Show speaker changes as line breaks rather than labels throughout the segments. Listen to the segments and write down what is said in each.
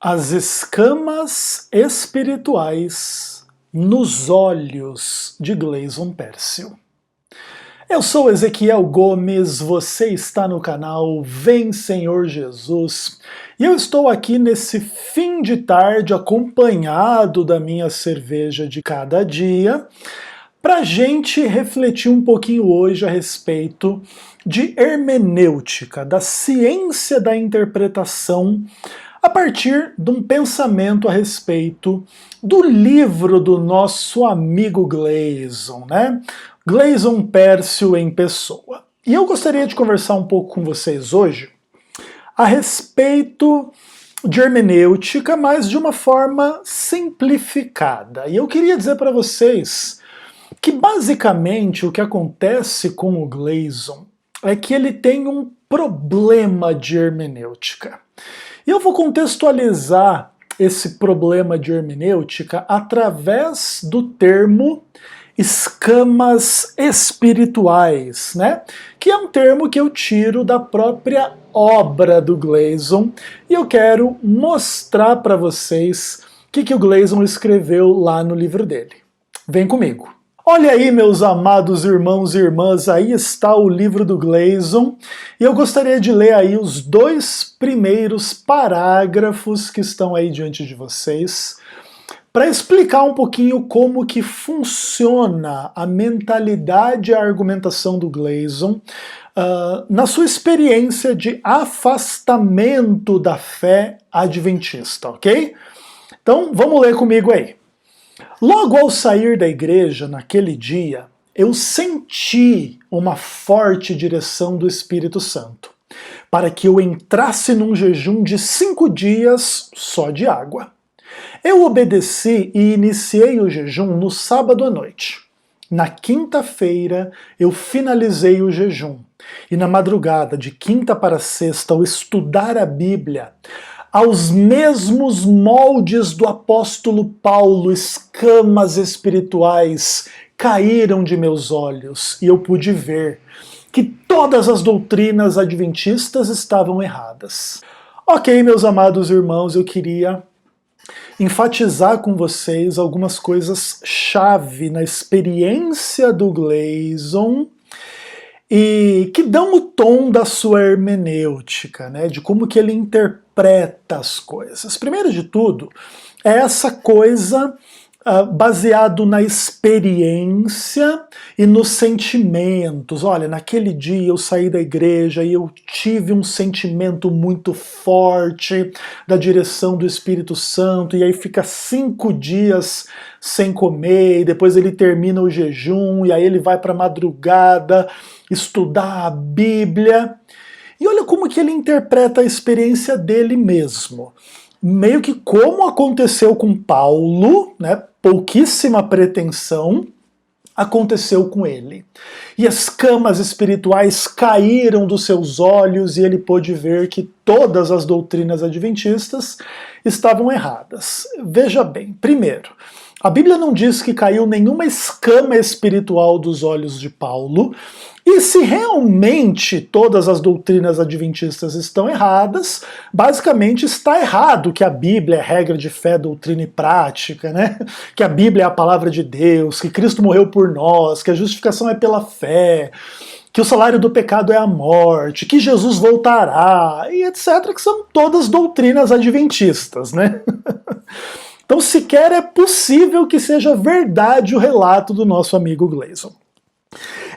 As escamas espirituais nos olhos de Gleison Pércio. Eu sou Ezequiel Gomes, você está no canal Vem Senhor Jesus, e eu estou aqui nesse fim de tarde acompanhado da minha cerveja de cada dia, para a gente refletir um pouquinho hoje a respeito de hermenêutica, da ciência da interpretação, a partir de um pensamento a respeito do livro do nosso amigo Gleison, né? Gleison Pércio em pessoa. E eu gostaria de conversar um pouco com vocês hoje a respeito de hermenêutica, mas de uma forma simplificada. E eu queria dizer para vocês que basicamente o que acontece com o Gleison é que ele tem um problema de hermenêutica. E eu vou contextualizar esse problema de hermenêutica através do termo escamas espirituais, né? Que é um termo que eu tiro da própria obra do Gleison, e eu quero mostrar para vocês o que o Gleison escreveu lá no livro dele. Vem comigo! Olha aí, meus amados irmãos e irmãs, aí está o livro do Gleison, e eu gostaria de ler aí os dois primeiros parágrafos que estão aí diante de vocês, para explicar um pouquinho como que funciona a mentalidade e a argumentação do Gleison na sua experiência de afastamento da fé adventista, ok? Então, vamos ler comigo aí. Logo ao sair da igreja, naquele dia, eu senti uma forte direção do Espírito Santo, para que eu entrasse num jejum de 5 dias só de água. Eu obedeci e iniciei o jejum no sábado à noite. Na quinta-feira, eu finalizei o jejum, e na madrugada de quinta para sexta, ao estudar a Bíblia, aos mesmos moldes do apóstolo Paulo, escamas espirituais caíram de meus olhos e eu pude ver que todas as doutrinas adventistas estavam erradas. Ok, meus amados irmãos, eu queria enfatizar com vocês algumas coisas chave na experiência do Gleison e que dão o tom da sua hermenêutica, né, de como que ele interpreta as coisas. Primeiro de tudo, é essa coisa baseado na experiência e nos sentimentos. Olha, naquele dia eu saí da igreja e eu tive um sentimento muito forte da direção do Espírito Santo, e aí fica 5 dias sem comer, e depois ele termina o jejum, e aí ele vai para a madrugada estudar a Bíblia. E olha como que ele interpreta a experiência dele mesmo. Meio que como aconteceu com Paulo, né, pouquíssima pretensão, aconteceu com ele. E as camas espirituais caíram dos seus olhos e ele pôde ver que todas as doutrinas adventistas estavam erradas. Veja bem, primeiro, a Bíblia não diz que caiu nenhuma escama espiritual dos olhos de Paulo, e se realmente todas as doutrinas adventistas estão erradas, basicamente está errado que a Bíblia é regra de fé, doutrina e prática, né? Que a Bíblia é a palavra de Deus, que Cristo morreu por nós, que a justificação é pela fé, que o salário do pecado é a morte, que Jesus voltará, e etc., que são todas doutrinas adventistas, né? Então sequer é possível que seja verdade o relato do nosso amigo Gleison.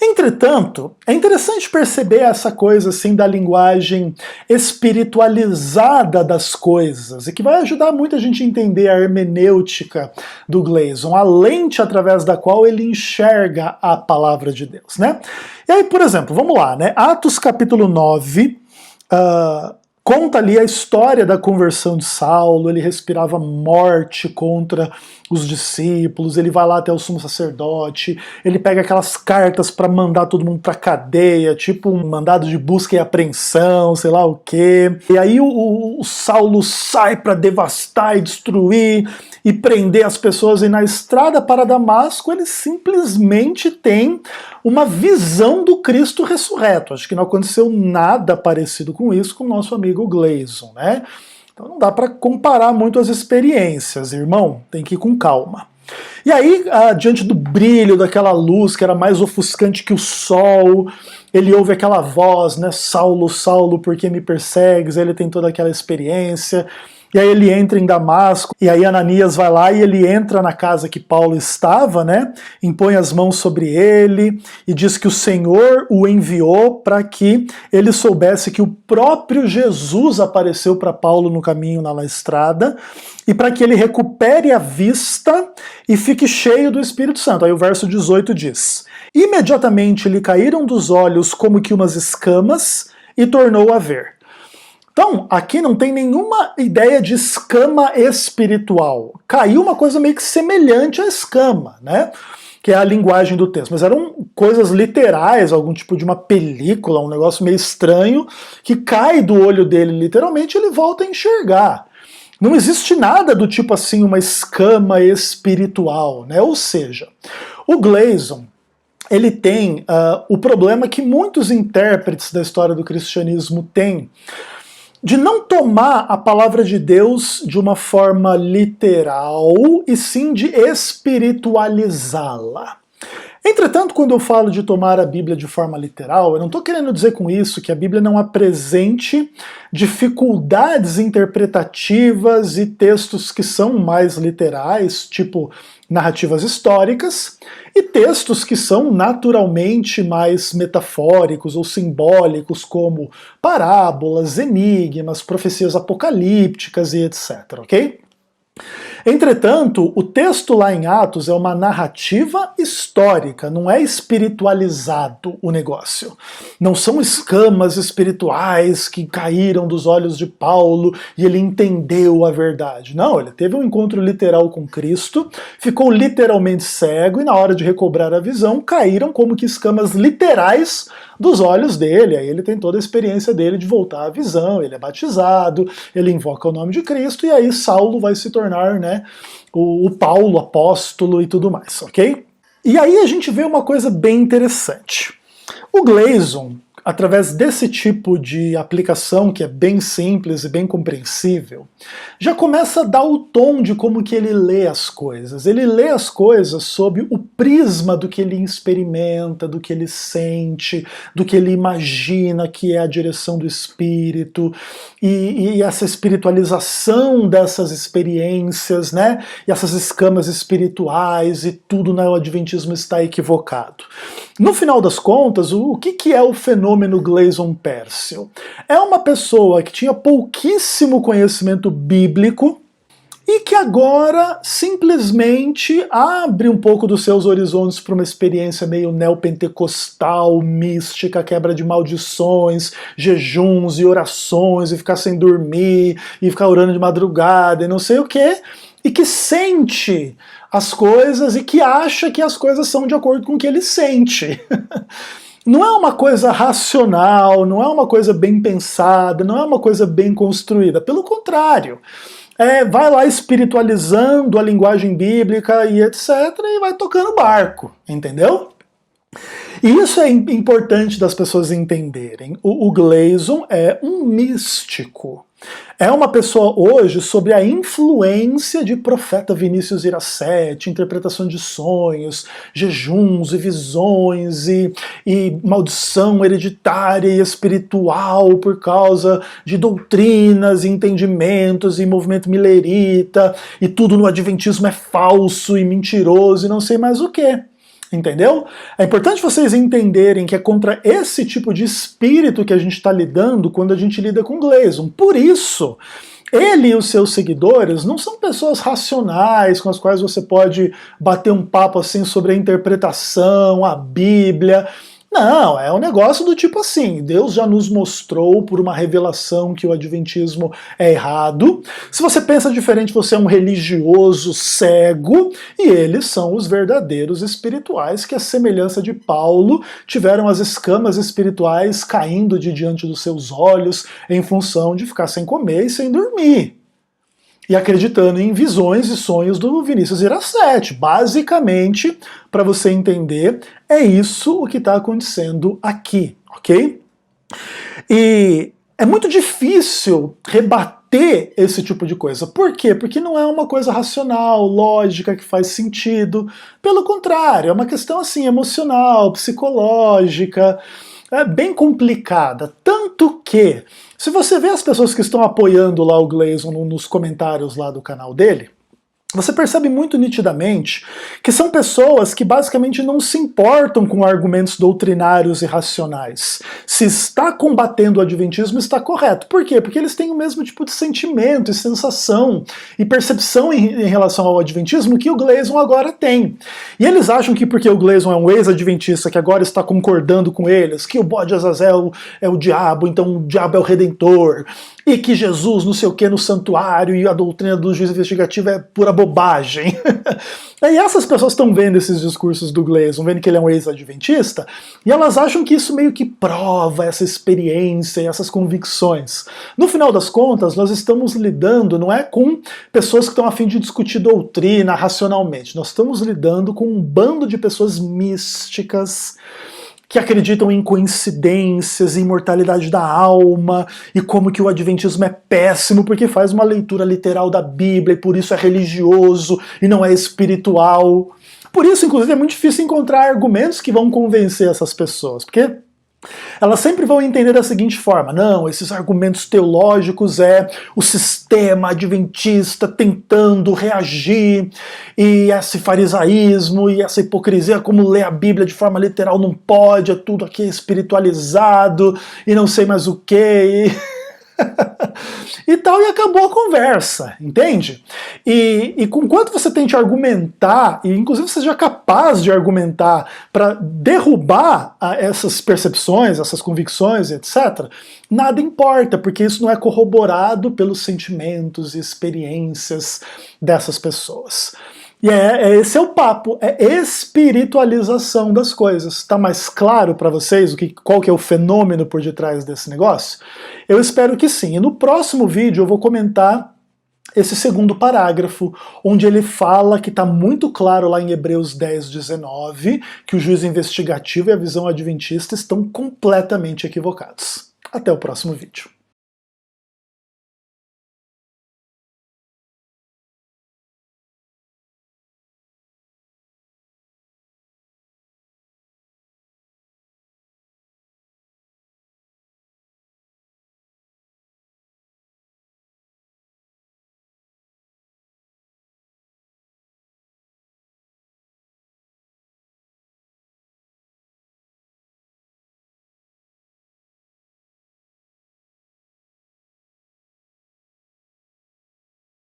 Entretanto, é interessante perceber essa coisa assim da linguagem espiritualizada das coisas, e que vai ajudar muito a gente a entender a hermenêutica do Gleison, a lente através da qual ele enxerga a palavra de Deus, né? E aí, por exemplo, vamos lá, né? Atos capítulo 9, conta ali a história da conversão de Saulo. Ele respirava morte contra os discípulos, ele vai lá até o sumo sacerdote, ele pega aquelas cartas para mandar todo mundo para cadeia, tipo um mandado de busca e apreensão, sei lá o quê. E aí o Saulo sai para devastar e destruir e prender as pessoas, e na estrada para Damasco ele simplesmente tem uma visão do Cristo ressurreto. Acho que não aconteceu nada parecido com isso com o nosso amigo Gleison, né? Então não dá para comparar muito as experiências, irmão, tem que ir com calma. E aí, diante do brilho daquela luz que era mais ofuscante que o sol, ele ouve aquela voz, né, Saulo, Saulo, por que me persegues? Ele tem toda aquela experiência. E aí ele entra em Damasco, e aí Ananias vai lá e ele entra na casa que Paulo estava, né? Impõe as mãos sobre ele e diz que o Senhor o enviou para que ele soubesse que o próprio Jesus apareceu para Paulo no caminho na estrada e para que ele recupere a vista e fique cheio do Espírito Santo. Aí o verso 18 diz: imediatamente lhe caíram dos olhos como que umas escamas e tornou a ver. Então, aqui não tem nenhuma ideia de escama espiritual. Caiu uma coisa meio que semelhante à escama, né? Que é a linguagem do texto. Mas eram coisas literais, algum tipo de uma película, um negócio meio estranho, que cai do olho dele literalmente e ele volta a enxergar. Não existe nada do tipo assim, uma escama espiritual, né? Ou seja, o Gleason, ele tem o problema que muitos intérpretes da história do cristianismo têm, de não tomar a palavra de Deus de uma forma literal, e sim de espiritualizá-la. Entretanto, quando eu falo de tomar a Bíblia de forma literal, eu não estou querendo dizer com isso que a Bíblia não apresente dificuldades interpretativas e textos que são mais literais, tipo narrativas históricas, e textos que são naturalmente mais metafóricos ou simbólicos, como parábolas, enigmas, profecias apocalípticas e etc, ok? Entretanto, o texto lá em Atos é uma narrativa histórica, não é espiritualizado o negócio. Não são escamas espirituais que caíram dos olhos de Paulo e ele entendeu a verdade. Não, ele teve um encontro literal com Cristo, ficou literalmente cego e na hora de recobrar a visão caíram como que escamas literais dos olhos dele. Aí ele tem toda a experiência dele de voltar à visão, ele é batizado, ele invoca o nome de Cristo e aí Saulo vai se tornar, né, o Paulo, apóstolo e tudo mais, ok? E aí a gente vê uma coisa bem interessante. O Gleason, através desse tipo de aplicação, que é bem simples e bem compreensível, já começa a dar o tom de como que ele lê as coisas. Ele lê as coisas sob o prisma do que ele experimenta, do que ele sente, do que ele imagina que é a direção do Espírito, e essa espiritualização dessas experiências, né, e essas escamas espirituais, e tudo no Adventismo está equivocado. No final das contas, o que é o fenômeno Gleason Pércio? É uma pessoa que tinha pouquíssimo conhecimento bíblico e que agora simplesmente abre um pouco dos seus horizontes para uma experiência meio neopentecostal, mística, quebra de maldições, jejuns e orações, e ficar sem dormir, e ficar orando de madrugada e não sei o quê, e que sente as coisas e que acha que as coisas são de acordo com o que ele sente. Não é uma coisa racional, não é uma coisa bem pensada, não é uma coisa bem construída. Pelo contrário, vai lá espiritualizando a linguagem bíblica e etc. e vai tocando barco, entendeu? E isso é importante das pessoas entenderem. O Gleason é um místico. É uma pessoa hoje sobre a influência de profeta Vinícius Iracete, interpretação de sonhos, jejuns e visões e maldição hereditária e espiritual por causa de doutrinas, entendimentos e movimento milerita, e tudo no Adventismo é falso e mentiroso e não sei mais o que. Entendeu? É importante vocês entenderem que é contra esse tipo de espírito que a gente está lidando quando a gente lida com Gleason. Por isso, ele e os seus seguidores não são pessoas racionais com as quais você pode bater um papo assim sobre a interpretação, a Bíblia. Não, é um negócio do tipo assim, Deus já nos mostrou por uma revelação que o Adventismo é errado. Se você pensa diferente, você é um religioso cego, e eles são os verdadeiros espirituais que, à semelhança de Paulo, tiveram as escamas espirituais caindo de diante dos seus olhos em função de ficar sem comer e sem dormir. E acreditando em visões e sonhos do Vinícius Iracete. Basicamente, para você entender, é isso o que está acontecendo aqui, ok? E é muito difícil rebater combater esse tipo de coisa. Por quê? Porque não é uma coisa racional, lógica, que faz sentido. Pelo contrário, é uma questão assim, emocional, psicológica, é bem complicada. Tanto que, se você vê as pessoas que estão apoiando lá o Gleason nos comentários lá do canal dele, você percebe muito nitidamente que são pessoas que basicamente não se importam com argumentos doutrinários e racionais. Se está combatendo o adventismo, está correto. Por quê? Porque eles têm o mesmo tipo de sentimento e sensação e percepção em relação ao adventismo que o Gleason agora tem. E eles acham que porque o Gleason é um ex-adventista que agora está concordando com eles, que o bode Azazel é o diabo, então o diabo é o redentor, e que Jesus não sei o que no santuário e a doutrina do juiz investigativo é pura bobagem. E essas pessoas estão vendo esses discursos do Gleason, vendo que ele é um ex-adventista, e elas acham que isso meio que prova essa experiência e essas convicções. No final das contas, nós estamos lidando, não é com pessoas que estão a fim de discutir doutrina racionalmente, nós estamos lidando com um bando de pessoas místicas, que acreditam em coincidências, em imortalidade da alma, e como que o adventismo é péssimo porque faz uma leitura literal da Bíblia, e por isso é religioso e não é espiritual. Por isso, inclusive, é muito difícil encontrar argumentos que vão convencer essas pessoas, porque elas sempre vão entender da seguinte forma: não, esses argumentos teológicos é o sistema adventista tentando reagir, e esse farisaísmo e essa hipocrisia, como ler a Bíblia de forma literal não pode, é tudo aqui espiritualizado, e não sei mais o que. E tal, e acabou a conversa, entende? E com quanto você tente argumentar, e inclusive seja capaz de argumentar para derrubar essas percepções, essas convicções, etc., nada importa, porque isso não é corroborado pelos sentimentos e experiências dessas pessoas. E esse é o papo, é espiritualização das coisas. Tá mais claro para vocês qual que é o fenômeno por detrás desse negócio? Eu espero que sim. E no próximo vídeo eu vou comentar esse segundo parágrafo, onde ele fala que está muito claro lá em Hebreus 10:19 que o juízo investigativo e a visão adventista estão completamente equivocados. Até o próximo vídeo.